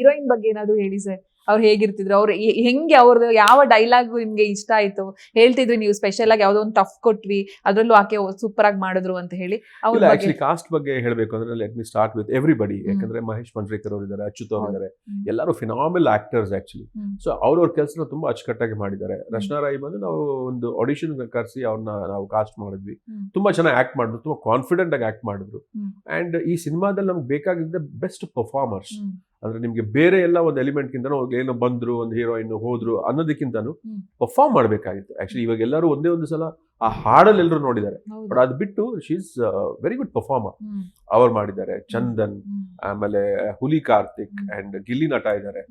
Heroine ಬಗ್ಗೆ ಏನಾದ್ರು ಹೇಳಿ ಸರ್. ಅವ್ರು ಹೇಗಿರ್ತಿದ್ರು, ಅವ್ರು ಹೆಂಗೆ, ಅವ್ರದ್ದು ಯಾವ ಡೈಲಾಗ್ ನಿಮ್ಗೆ ಇಷ್ಟ ಆಯ್ತು? ಹೇಳ್ತಿದ್ರಿ ನೀವು ಸ್ಪೆಷಲ್ ಆಗಿ ಯಾವ್ದೋ ಒಂದು ಟಫ್ ಕೊಟ್ವಿ, ಅದ್ರಲ್ಲೂ ಆಕೆ ಸೂಪರ್ ಆಗಿ ಮಾಡಿದ್ರು ಅಂತ ಹೇಳಿ. ಇಲ್ಲ, ಆಕ್ಚುಲಿ ಕಾಸ್ಟ್ ಬಗ್ಗೆ ಹೇಳಬೇಕು ಅಂದ್ರೆ let me start with everybody. ಯಾಕಂದ್ರೆ ಮಹೇಶ್ ಮಂಜ್ರೇಕರ್ ಅವರು ಇದ್ದಾರೆ, ಅಚ್ಯುತ್ ಅವರು ಇದ್ದಾರೆ, ಎಲ್ಲರೂ ಫಿನಾಮಿನಲ್ ಆಕ್ಟರ್ಸ್ ಆಕ್ಚುಲಿ. ಸೊ ಅವ್ರವ್ರ ಕೆಲಸನ ತುಂಬಾ ಅಚ್ಚುಕಟ್ಟಾಗಿ ಮಾಡಿದ್ದಾರೆ. ರಚನಾ ರಾಯ್ ಬಂದು ನಾವು ಒಂದು ಆಡಿಷನ್ ಕರೆಸಿ ಅವ್ರನ್ನ ನಾವು ಕಾಸ್ಟ್ ಮಾಡಿದ್ವಿ. ತುಂಬಾ ಚೆನ್ನಾಗಿ ಆಕ್ಟ್ ಮಾಡಿದ್ರು, ತುಂಬಾ ಕಾನ್ಫಿಡೆಂಟ್ ಆಗಿ ಆಕ್ಟ್ ಮಾಡಿದ್ರು. ಅಂಡ್ ಈ ಸಿನಿಮಾದಲ್ಲಿ ನಮ್ಗೆ ಬೇಕಾಗಿದ್ದ ಬೆಸ್ಟ್ ಪರ್ಫಾರ್ಮರ್ಸ್. ಅಂದ್ರೆ ನಿಮ್ಗೆ ಬೇರೆ ಎಲ್ಲ ಒಂದು ಎಲಿಮೆಂಟ್ ಕಿಂತನೂ ಏನೋ ಬಂದ್ರು, ಒಂದು ಹೀರೋಯಿನ್ ಹೋದ್ರು ಅನ್ನೋದಕ್ಕಿಂತನೂ ಪರ್ಫಾರ್ಮ್ ಮಾಡ್ಬೇಕಾಗಿತ್ತು. ಆಕ್ಚುಲಿ ಇವಾಗ ಎಲ್ಲರೂ ಒಂದೇ ಒಂದು ಸಲ ಆ ಹಾಡಲ್ಲಿ ಎಲ್ಲರೂ ನೋಡಿದ್ದಾರೆ, ಬಟ್ ಅದು ಬಿಟ್ಟು she is very good performer. ಅವ್ರು ಮಾಡಿದ್ದಾರೆ. ಚಂದನ್, ಆಮೇಲೆ ಹುಲಿ ಕಾರ್ತಿಕ್ ಅಂಡ್ ಗಿಲ್ಲಿ ನಟ ಇದ್ದಾರೆ,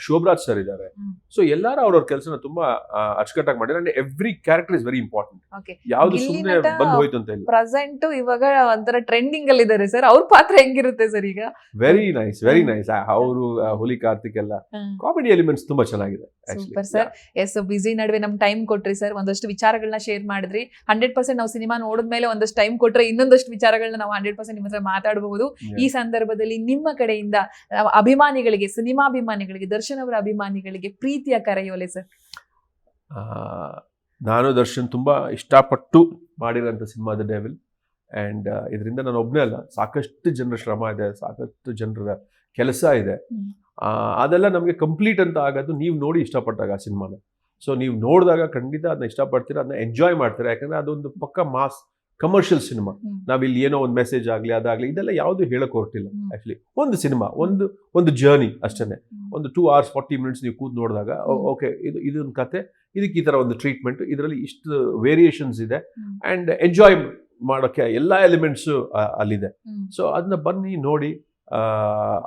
ಶೋಭರಾಜ್ ಸರ್ ಇದ್ದಾರೆ. ಸೊ ಎಲ್ಲರೂ ಅವ್ರವ್ರ ಕೆಲಸನ ತುಂಬಾ ಅಚ್ಚುಕಟ್ಟಾಗಿ ಮಾಡಿದ್ದಾರೆ. And every character is very important. ಯಾವ್ದು ಸುಮ್ಮನೆ ಬಂದ್ ಹೋಯ್ತು ಅಂತ ಇಲ್ಲ. ಪ್ರೆಸೆಂಟ್ ಇವಾಗ ಒಂಥರ ಟ್ರೆಂಡಿಂಗ್ ಅಲ್ಲಿ ಇದ್ದಾರೆ ಸರ್. ಅವ್ರ ಪಾತ್ರ ಹೆಂಗಿರುತ್ತೆ ಸರ್ ಈಗ? Very nice, very nice. ಅವರು ಹುಲಿ ಕಾರ್ತಿಕ್ ಎಲ್ಲ ಕಾಮಿಡಿ ಎಲಿಮೆಂಟ್ಸ್ ತುಂಬಾ ಚೆನ್ನಾಗಿದೆ. Super sir. ಎಸ್, ಬಿಸಿ ನಡುವೆ ನಮ್ ಟೈಮ್ ಕೊಟ್ರಿ ಸರ್, ಒಂದಷ್ಟು ವಿಚಾರಗಳನ್ನ ಶೇರ್ ಮಾಡಿದ್ರಿ. 100% ನಾವು ಸಿನಿಮಾ ನೋಡಿದ್ಮೇಲೆ ಒಂದಷ್ಟು ಟೈಮ್ ಕೊಟ್ರೆ ಇನ್ನೊಂದಷ್ಟು ವಿಚಾರಗಳನ್ನ ನಾವು 100% ನಿಮ್ಮ ಹತ್ರ ಮಾತಾಡಬಹುದು. ಈ ಸಂದರ್ಭದಲ್ಲಿ ನಿಮ್ಮ ಕಡೆಯಿಂದ ಅಭಿಮಾನಿಗಳಿಗೆ, ಸಿನಿಮಾಭಿಮಾನಿಗಳಿಗೆ, ದರ್ಶನ್ ಅವರ ಅಭಿಮಾನಿಗಳಿಗೆ ಪ್ರೀತಿಯ ಕರೆಯೋಲೆ ಸರ್. ನಾನು ದರ್ಶನ್ ತುಂಬಾ ಇಷ್ಟಪಟ್ಟು ಮಾಡಿರೋಂಥ ಸಿನಿಮಾದ ಡೆವಿಲ್. ಅಂಡ್ ಇದರಿಂದ ನಾನು ಒಬ್ಬನೇ ಅಲ್ಲ, ಸಾಕಷ್ಟು ಜನರ ಶ್ರಮ ಇದೆ, ಸಾಕಷ್ಟು ಜನರ ಕೆಲಸ ಇದೆ. ಅದೆಲ್ಲ ನಮಗೆ ಕಂಪ್ಲೀಟ್ ಅಂತ ಆಗೋದು ನೀವು ನೋಡಿ ಇಷ್ಟಪಟ್ಟಾಗ ಆ ಸಿನಿಮಾನ. ಸೊ ನೀವು ನೋಡಿದಾಗ ಖಂಡಿತ ಅದನ್ನ ಇಷ್ಟಪಡ್ತೀರಾ, ಅದನ್ನ ಎಂಜಾಯ್ ಮಾಡ್ತೀರಾ. ಯಾಕಂದ್ರೆ ಅದೊಂದು ಪಕ್ಕ ಮಾಸ್ ಕಮರ್ಷಿಯಲ್ ಸಿನಿಮಾ. ನಾವಿಲ್ಲಿ ಏನೋ ಒಂದು ಮೆಸೇಜ್ ಆಗಲಿ ಅದಾಗಲಿ ಇದೆಲ್ಲ ಯಾವುದು ಹೇಳಕ್ ಹೊರಟಿಲ್ಲ. ಆಕ್ಚುಲಿ ಒಂದು ಸಿನಿಮಾ, ಒಂದು ಜರ್ನಿ ಅಷ್ಟೇ. ಒಂದು 2 hours 40 minutes ನೀವು ಕೂತ್ ನೋಡಿದಾಗ ಓಕೆ, ಇದೊಂದು ಕತೆ, ಇದಕ್ಕೆ ಈ ತರ ಒಂದು ಟ್ರೀಟ್ಮೆಂಟ್, ಇದರಲ್ಲಿ ಇಷ್ಟು ವೇರಿಯೇಷನ್ಸ್ ಇದೆ ಅಂಡ್ ಎಂಜಾಯ್ ಮಾಡೋಕ್ಕೆ ಎಲ್ಲ ಎಲಿಮೆಂಟ್ಸು ಅಲ್ಲಿದೆ. ಸೊ ಅದನ್ನ ಬನ್ನಿ ನೋಡಿ,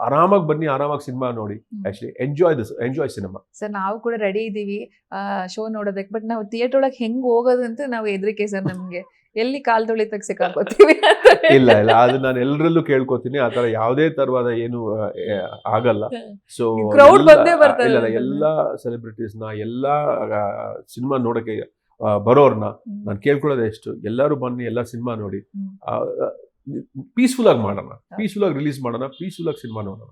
ಆರಾಮಾಗಿ ಬನ್ನಿ, ಆರಾಮಾಗಿ ಸಿನಿಮಾ ನೋಡಿ. Actually enjoy cinema. ಸರ್ ನಾವು ಕೂಡ ರೆಡಿ ಇದ್ದೀವಿ ಶೋ ನೋಡೋದಕ್ಕೆ, ಬಟ್ ನಾವು ಥಿಯೇಟರ್ ಒಳಗೆ ಹೆಂಗ್ ಹೋಗೋದಂತ ನಾವು ಹೆದರಿಕೆ ಸರ್. ನಮ್ಗೆ ಎಲ್ಲಿ ಕಾಲ್ ತೊಳಿತಕ್ಕೆ ಸಿಕ್ಕಾಕೋತೀವಿ. ಇಲ್ಲ ಇಲ್ಲ, ಅದು ನಾನು ಎಲ್ಲರಲ್ಲೂ ಕೇಳ್ಕೊತೀನಿ. ಆತರ ಯಾವುದೇ ತರವಾದ ಏನು ಆಗಲ್ಲ. ಸೊ ಕ್ರೌಡ್ ಬಂದೇ ಬರ್ತಾರೆ. ಇಲ್ಲ, ಎಲ್ಲಾ ಸೆಲೆಬ್ರಿಟೀಸ್ನ, ಎಲ್ಲಾ ಸಿನಿಮಾ ನೋಡಕ್ಕೆ ಬರೋರ್ನ ನಾನು ಕೇಳ್ಕೊಳ್ಳೋದೇ ಎಷ್ಟು, ಎಲ್ಲರೂ ಬನ್ನಿ, ಎಲ್ಲ ಸಿನಿಮಾ ನೋಡಿ, ಪೀಸ್ಫುಲ್ ಆಗಿ ಮಾಡೋಣ, ಪೀಸ್ಫುಲ್ ಆಗಿ ರಿಲೀಸ್ ಮಾಡೋಣ, ಪೀಸ್ಫುಲ್ ಆಗಿ ಸಿನಿಮಾ ನೋಡೋಣ.